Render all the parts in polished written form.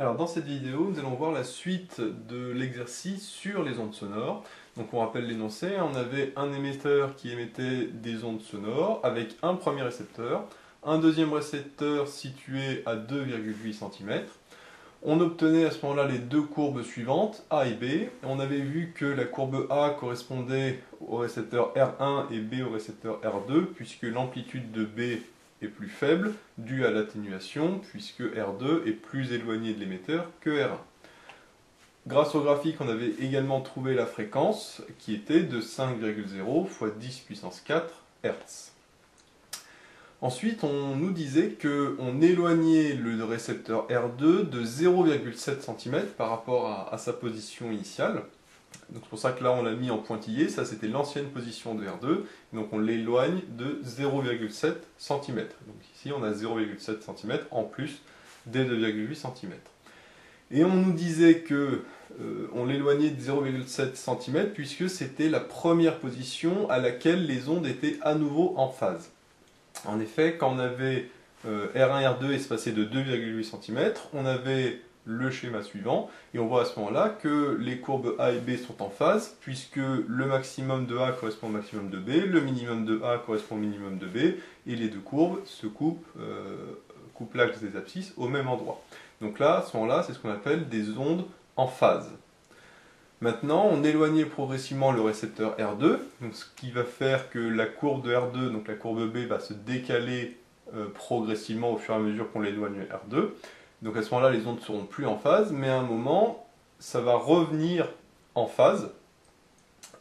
Alors dans cette vidéo, nous allons voir la suite de l'exercice sur les ondes sonores. Donc on rappelle l'énoncé, on avait un émetteur qui émettait des ondes sonores avec un premier récepteur, un deuxième récepteur situé à 2,8 cm. On obtenait à ce moment-là les deux courbes suivantes, A et B. On avait vu que la courbe A correspondait au récepteur R1 et B au récepteur R2, puisque l'amplitude de B est plus faible, due à l'atténuation, puisque R2 est plus éloigné de l'émetteur que R1. Grâce au graphique, on avait également trouvé la fréquence, qui était de 5,0 fois 10 puissance 4 Hz. Ensuite, on nous disait qu'on éloignait le récepteur R2 de 0,7 cm par rapport à sa position initiale. C'est pour ça que là on l'a mis en pointillé, ça c'était l'ancienne position de R2, donc on l'éloigne de 0,7 cm. Donc ici on a 0,7 cm en plus des 2,8 cm. Et on nous disait que on l'éloignait de 0,7 cm puisque c'était la première position à laquelle les ondes étaient à nouveau en phase. En effet, quand on avait R1 et R2 espacés de 2,8 cm, on avait le schéma suivant, et on voit à ce moment-là que les courbes A et B sont en phase, puisque le maximum de A correspond au maximum de B, le minimum de A correspond au minimum de B, et les deux courbes se coupent, coupent l'axe des abscisses au même endroit. Donc là, à ce moment-là, c'est ce qu'on appelle des ondes en phase. Maintenant, on éloignait progressivement le récepteur R2, donc ce qui va faire que la courbe de R2, donc la courbe B, va se décaler progressivement au fur et à mesure qu'on l'éloigne R2. Donc à ce moment-là, les ondes ne seront plus en phase, mais à un moment, ça va revenir en phase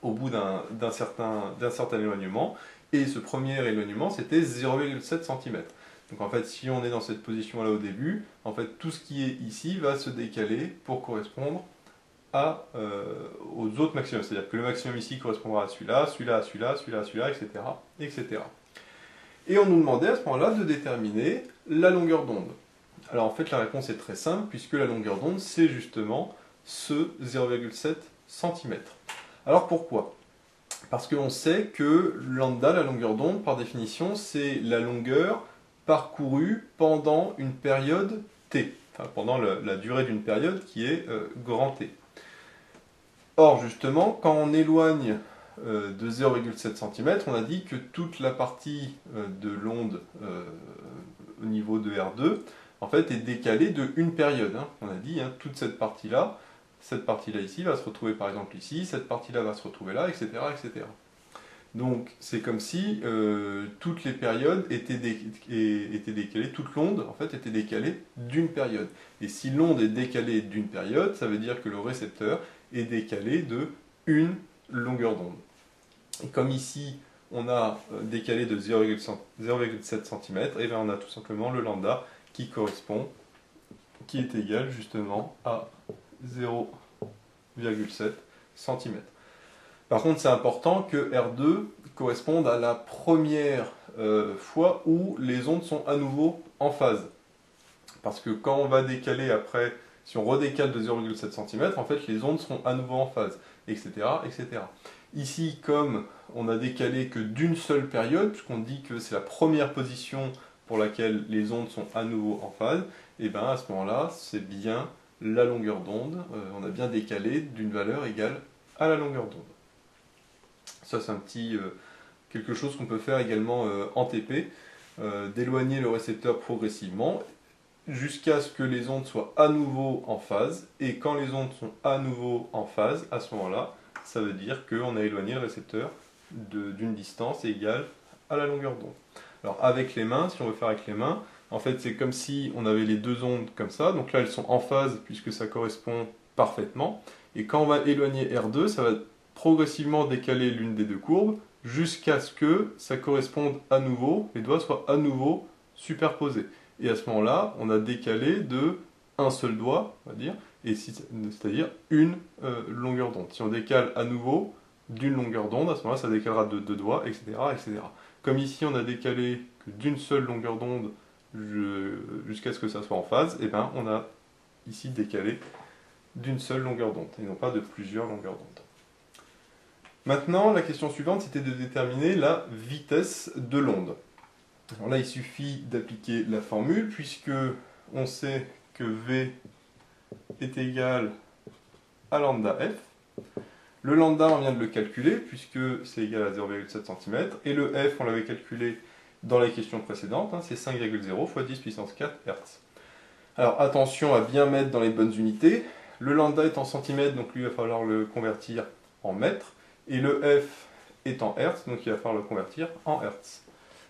au bout d'un certain éloignement. Et ce premier éloignement, c'était 0,7 cm. Donc en fait, si on est dans cette position-là au début, en fait, tout ce qui est ici va se décaler pour correspondre aux autres maximums. C'est-à-dire que le maximum ici correspondra à celui-là, celui-là à celui-là, celui-là à celui-là, etc., etc. Et on nous demandait à ce moment-là de déterminer la longueur d'onde. Alors en fait la réponse est très simple puisque la longueur d'onde c'est justement ce 0,7 cm. Alors pourquoi? Parce qu'on sait que lambda, la longueur d'onde, par définition, c'est la longueur parcourue pendant une période t, enfin pendant la durée d'une période qui est grand T. Or justement, quand on éloigne de 0,7 cm, on a dit que toute la partie de l'onde au niveau de R2 en fait, est décalée de une période. Hein. On a dit, hein, toute cette partie-là ici va se retrouver par exemple ici, cette partie-là va se retrouver là, etc. etc. Donc c'est comme si toutes les périodes étaient décalées, toute l'onde en fait était décalée d'une période. Et si l'onde est décalée d'une période, ça veut dire que le récepteur est décalé de une longueur d'onde. Et comme ici on a décalé de 0,7 cm, et bien on a tout simplement le lambda qui correspond, qui est égal justement à 0,7 cm. Par contre, c'est important que R2 corresponde à la première fois où les ondes sont à nouveau en phase. Parce que quand on va décaler après, si on redécale de 0,7 cm, en fait les ondes seront à nouveau en phase, etc. etc. Ici, comme on a décalé que d'une seule période, puisqu'on dit que c'est la première position pour laquelle les ondes sont à nouveau en phase, et bien à ce moment-là, c'est bien la longueur d'onde, on a bien décalé d'une valeur égale à la longueur d'onde. Ça c'est un petit quelque chose qu'on peut faire également en TP, d'éloigner le récepteur progressivement jusqu'à ce que les ondes soient à nouveau en phase, et quand les ondes sont à nouveau en phase, à ce moment-là, ça veut dire qu'on a éloigné le récepteur d'une distance égale à la longueur d'onde. Alors avec les mains, si on veut faire avec les mains, en fait c'est comme si on avait les deux ondes comme ça, donc là elles sont en phase puisque ça correspond parfaitement, et quand on va éloigner R2, ça va progressivement décaler l'une des deux courbes jusqu'à ce que ça corresponde à nouveau, les doigts soient à nouveau superposés. Et à ce moment-là, on a décalé de un seul doigt, on va dire, c'est-à-dire une longueur d'onde. Si on décale à nouveau d'une longueur d'onde, à ce moment-là, ça décalera de deux doigts, etc., etc. Comme ici, on a décalé que d'une seule longueur d'onde jusqu'à ce que ça soit en phase, et bien on a ici décalé d'une seule longueur d'onde, et non pas de plusieurs longueurs d'onde. Maintenant, la question suivante, c'était de déterminer la vitesse de l'onde. Alors là, il suffit d'appliquer la formule, puisque on sait que V est égal à lambda f. Le lambda, on vient de le calculer, puisque c'est égal à 0,7 cm, et le f, on l'avait calculé dans les questions précédentes, hein, c'est 5,0 fois 10 puissance 4 Hz. Alors attention à bien mettre dans les bonnes unités. Le lambda est en centimètres, donc lui, il va falloir le convertir en mètres, et le f est en Hertz, donc il va falloir le convertir en Hertz.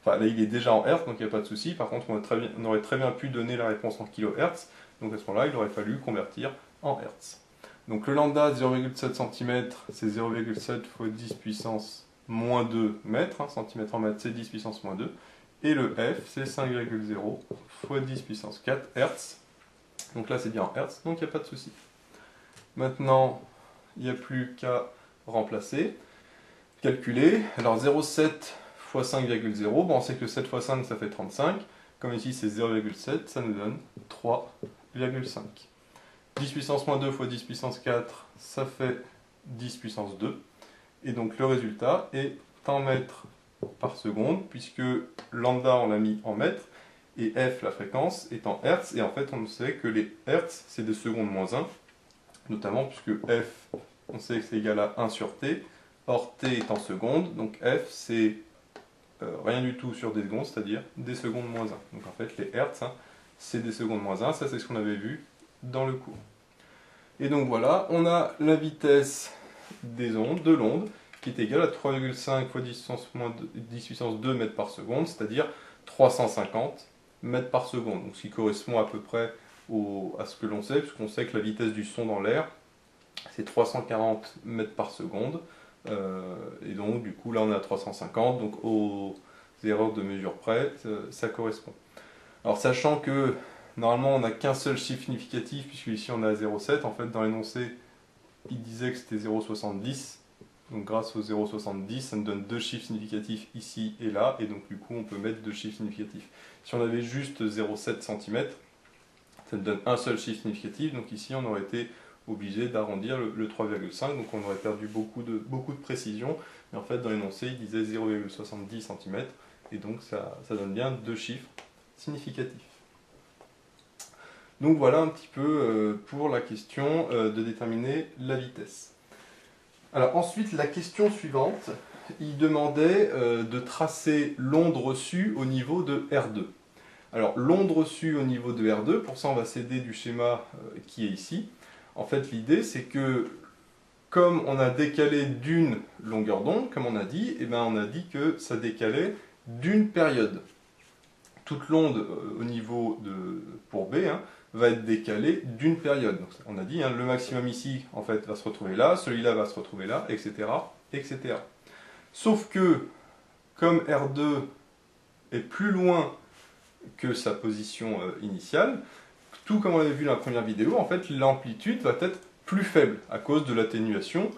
Enfin, là, il est déjà en Hertz, donc il n'y a pas de souci. Par contre, on aurait très bien pu donner la réponse en kHz, donc à ce moment-là, il aurait fallu convertir en Hertz. Donc le lambda 0,7 cm, c'est 0,7 fois 10 puissance moins 2 mètres, hein, centimètre en mètre, c'est 10 puissance moins 2. Et le f, c'est 5,0 fois 10 puissance 4 Hertz. Donc là, c'est bien en Hertz, donc il n'y a pas de souci. Maintenant, il n'y a plus qu'à remplacer, calculer. Alors 0,7 fois 5,0, bon, on sait que 7 fois 5, ça fait 35. Comme ici, c'est 0,7, ça nous donne 3,5. 10 puissance moins 2 fois 10 puissance 4, ça fait 10 puissance 2. Et donc le résultat est en mètres par seconde, puisque lambda, on l'a mis en mètres, et f, la fréquence, est en hertz. Et en fait, on sait que les hertz, c'est des secondes moins 1, notamment puisque f, on sait que c'est égal à 1 sur t. Or, t est en secondes, donc f, c'est rien du tout sur des secondes, c'est-à-dire des secondes moins 1. Donc en fait, les hertz, hein, c'est des secondes moins 1, ça c'est ce qu'on avait vu dans le cours. Et donc voilà, on a la vitesse des ondes, de l'onde, qui est égale à 3,5 fois 10 puissance 2 mètres par seconde, c'est-à-dire 350 mètres par seconde. Donc ce qui correspond à peu près à ce que l'on sait, puisqu'on sait que la vitesse du son dans l'air, c'est 340 mètres par seconde. Et donc du coup là on est à 350, donc aux erreurs de mesure près, ça correspond. Alors sachant que normalement on n'a qu'un seul chiffre significatif, puisque ici on a 0,7, en fait dans l'énoncé il disait que c'était 0,70, donc grâce au 0,70 ça nous donne deux chiffres significatifs ici et là, et donc du coup on peut mettre deux chiffres significatifs. Si on avait juste 0,7 cm, ça nous donne un seul chiffre significatif, donc ici on aurait été obligé d'arrondir le 3,5, donc on aurait perdu beaucoup de précision, mais en fait dans l'énoncé il disait 0,70 cm, et donc ça donne bien deux chiffres significatifs. Donc voilà un petit peu pour la question de déterminer la vitesse. Alors ensuite la question suivante, il demandait de tracer l'onde reçue au niveau de R2. Alors l'onde reçue au niveau de R2, pour ça on va s'aider du schéma qui est ici. En fait, l'idée, c'est que, comme on a décalé d'une longueur d'onde, comme on a dit, eh ben, on a dit que ça décalait d'une période. Toute l'onde au niveau pour B hein, va être décalée d'une période. Donc, on a dit, hein, le maximum ici, en fait, va se retrouver là, celui-là va se retrouver là, etc., etc. Sauf que, comme R2 est plus loin que sa position initiale, tout comme on avait vu dans la première vidéo, en fait, l'amplitude va être plus faible à cause de l'atténuation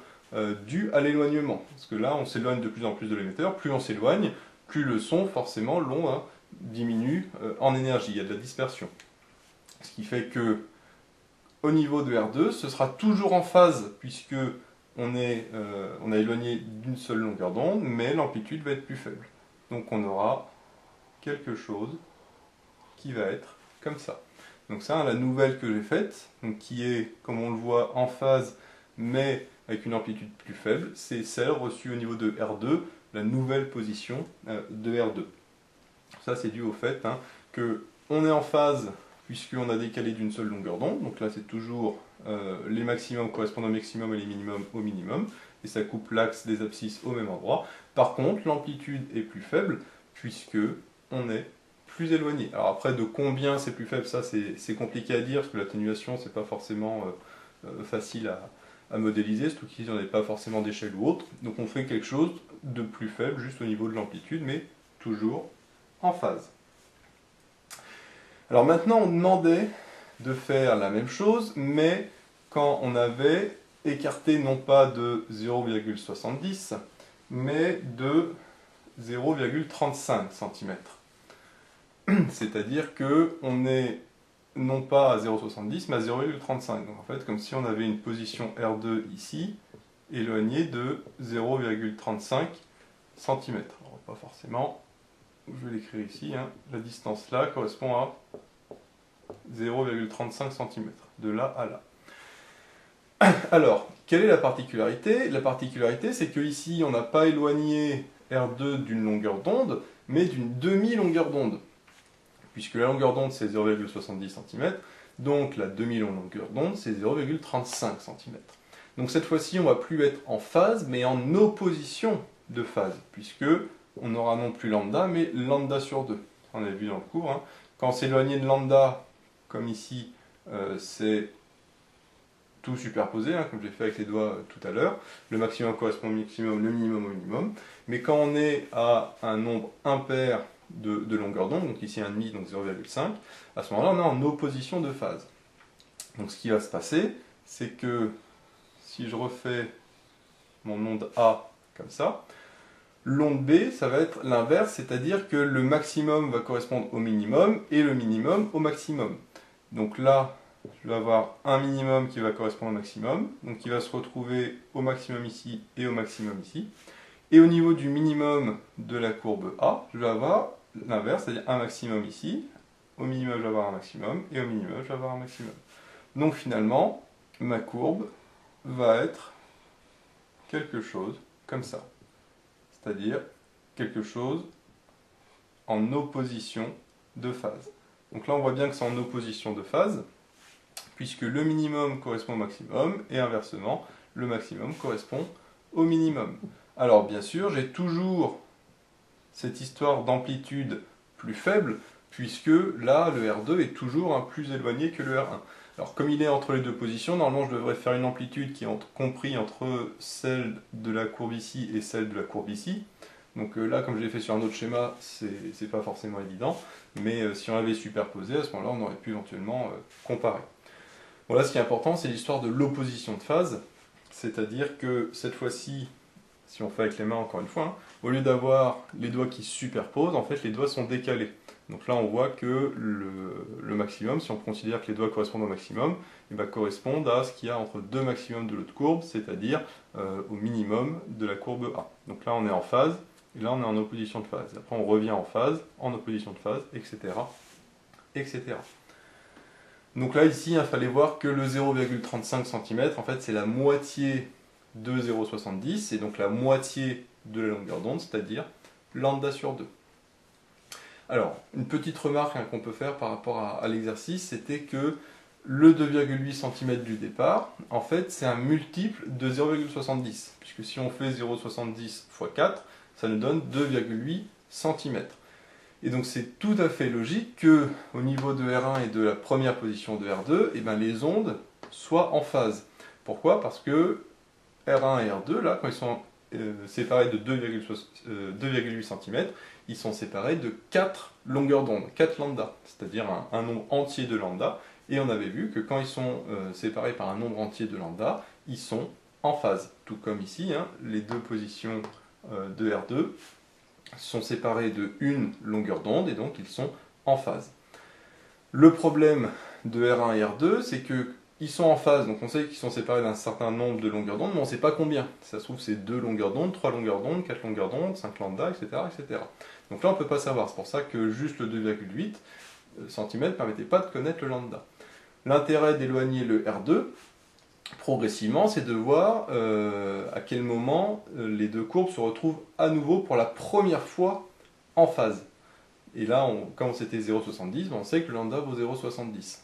due à l'éloignement. Parce que là, on s'éloigne de plus en plus de l'émetteur, plus on s'éloigne, plus le son, forcément, long, hein, diminue en énergie, il y a de la dispersion. Ce qui fait que, au niveau de R2, ce sera toujours en phase, puisque on a éloigné d'une seule longueur d'onde, mais l'amplitude va être plus faible. Donc on aura quelque chose qui va être comme ça. Donc ça, la nouvelle que j'ai faite, donc qui est, comme on le voit, en phase, mais avec une amplitude plus faible, c'est celle reçue au niveau de R2, la nouvelle position de R2. Ça, c'est dû au fait hein, qu'on est en phase, puisqu'on a décalé d'une seule longueur d'onde, donc là, c'est toujours les maximums correspondent au maximum et les minimums au minimum, et ça coupe l'axe des abscisses au même endroit. Par contre, l'amplitude est plus faible, puisque on est plus éloigné. Alors après, de combien c'est plus faible, ça c'est compliqué à dire, parce que l'atténuation, c'est pas forcément facile à modéliser, surtout qu'ici on n'est pas forcément d'échelle ou autre. Donc on fait quelque chose de plus faible, juste au niveau de l'amplitude, mais toujours en phase. Alors maintenant, on demandait de faire la même chose, mais quand on avait écarté non pas de 0,70, mais de 0,35 cm. C'est-à-dire qu'on est non pas à 0,70 mais à 0,35. Donc en fait, comme si on avait une position R2 ici, éloignée de 0,35 cm. Alors pas forcément, je vais l'écrire ici, hein. La distance là correspond à 0,35 cm, de là à là. Alors, quelle est la particularité? La particularité, c'est qu'ici, on n'a pas éloigné R2 d'une longueur d'onde, mais d'une demi-longueur d'onde. Puisque la longueur d'onde, c'est 0,70 cm, donc la demi-longueur d'onde, c'est 0,35 cm. Donc cette fois-ci, on ne va plus être en phase, mais en opposition de phase, puisque on n'aura non plus lambda, mais lambda sur 2. On avait vu dans le cours, hein. Quand on s'éloignait de lambda, comme ici, c'est tout superposé, hein, comme j'ai fait avec les doigts tout à l'heure. Le maximum correspond au maximum, le minimum au minimum. Mais quand on est à un nombre impair de longueur d'onde, donc ici 1,5, donc 0,5, à ce moment-là, on est en opposition de phase. Donc ce qui va se passer, c'est que si je refais mon onde A comme ça, l'onde B, ça va être l'inverse, c'est-à-dire que le maximum va correspondre au minimum et le minimum au maximum. Donc là, je vais avoir un minimum qui va correspondre au maximum, donc qui va se retrouver au maximum ici et au maximum ici. Et au niveau du minimum de la courbe A, je vais avoir l'inverse, c'est-à-dire un maximum ici, au minimum je vais avoir un maximum, et au minimum je vais avoir un maximum. Donc finalement, ma courbe va être quelque chose comme ça. C'est-à-dire quelque chose en opposition de phase. Donc là on voit bien que c'est en opposition de phase, puisque le minimum correspond au maximum, et inversement, le maximum correspond au minimum. Alors bien sûr, j'ai toujours cette histoire d'amplitude plus faible, puisque là, le R2 est toujours plus éloigné que le R1. Alors comme il est entre les deux positions, normalement je devrais faire une amplitude qui est comprise entre celle de la courbe ici et celle de la courbe ici. Donc là, comme je l'ai fait sur un autre schéma, c'est pas forcément évident, mais si on avait superposé, à ce moment-là, on aurait pu éventuellement comparer. Voilà, ce qui est important, c'est l'histoire de l'opposition de phase, c'est-à-dire que cette fois-ci, si on fait avec les mains encore une fois, hein, au lieu d'avoir les doigts qui se superposent, en fait les doigts sont décalés. Donc là on voit que le maximum, si on considère que les doigts correspondent au maximum, et bien, correspondent à ce qu'il y a entre deux maximums de l'autre courbe, c'est-à-dire au minimum de la courbe A. Donc là on est en phase, et là on est en opposition de phase. Après on revient en phase, en opposition de phase, etc. etc. Donc là ici, il fallait voir que le 0,35 cm, en fait c'est la moitié de 0,70, et donc la moitié de la longueur d'onde, c'est-à-dire lambda sur 2. Alors, une petite remarque qu'on peut faire par rapport à l'exercice, c'était que le 2,8 cm du départ, en fait, c'est un multiple de 0,70, puisque si on fait 0,70 x 4, ça nous donne 2,8 cm. Et donc c'est tout à fait logique que au niveau de R1 et de la première position de R2, eh ben, les ondes soient en phase. Pourquoi? Parce que R1 et R2, là, quand ils sont séparés de 2,8 cm, ils sont séparés de 4 longueurs d'onde, 4 lambda, c'est-à-dire un nombre entier de lambda. Et on avait vu que quand ils sont séparés par un nombre entier de lambda, ils sont en phase. Tout comme ici, hein, les deux positions de R2 sont séparés de une longueur d'onde, et donc ils sont en phase. Le problème de R1 et R2, c'est qu'ils sont en phase, donc on sait qu'ils sont séparés d'un certain nombre de longueurs d'onde, mais on ne sait pas combien. Ça se trouve, c'est 2 longueurs d'onde, 3 longueurs d'onde, 4 longueurs d'onde, 5 lambda, etc., etc. Donc là, on ne peut pas savoir. C'est pour ça que juste le 2,8 cm ne permettait pas de connaître le lambda. L'intérêt d'éloigner le R2, progressivement, c'est de voir à quel moment les deux courbes se retrouvent à nouveau pour la première fois en phase. Et là, quand c'était 0,70, on sait que le lambda vaut 0,70.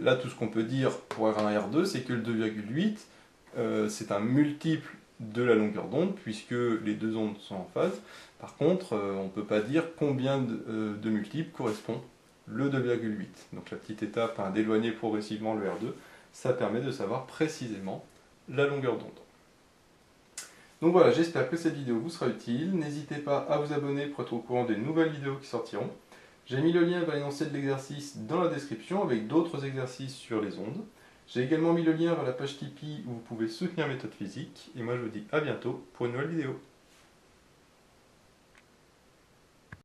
Là, tout ce qu'on peut dire pour R1 et R2, c'est que le 2,8, c'est un multiple de la longueur d'onde, puisque les deux ondes sont en phase. Par contre, on ne peut pas dire combien de multiples correspond le 2,8. Donc la petite étape d'éloigner progressivement le R2, ça permet de savoir précisément la longueur d'onde. Donc voilà, j'espère que cette vidéo vous sera utile. N'hésitez pas à vous abonner pour être au courant des nouvelles vidéos qui sortiront. J'ai mis le lien vers l'énoncé de l'exercice dans la description avec d'autres exercices sur les ondes. J'ai également mis le lien vers la page Tipeee où vous pouvez soutenir Méthode Physique. Et moi je vous dis à bientôt pour une nouvelle vidéo.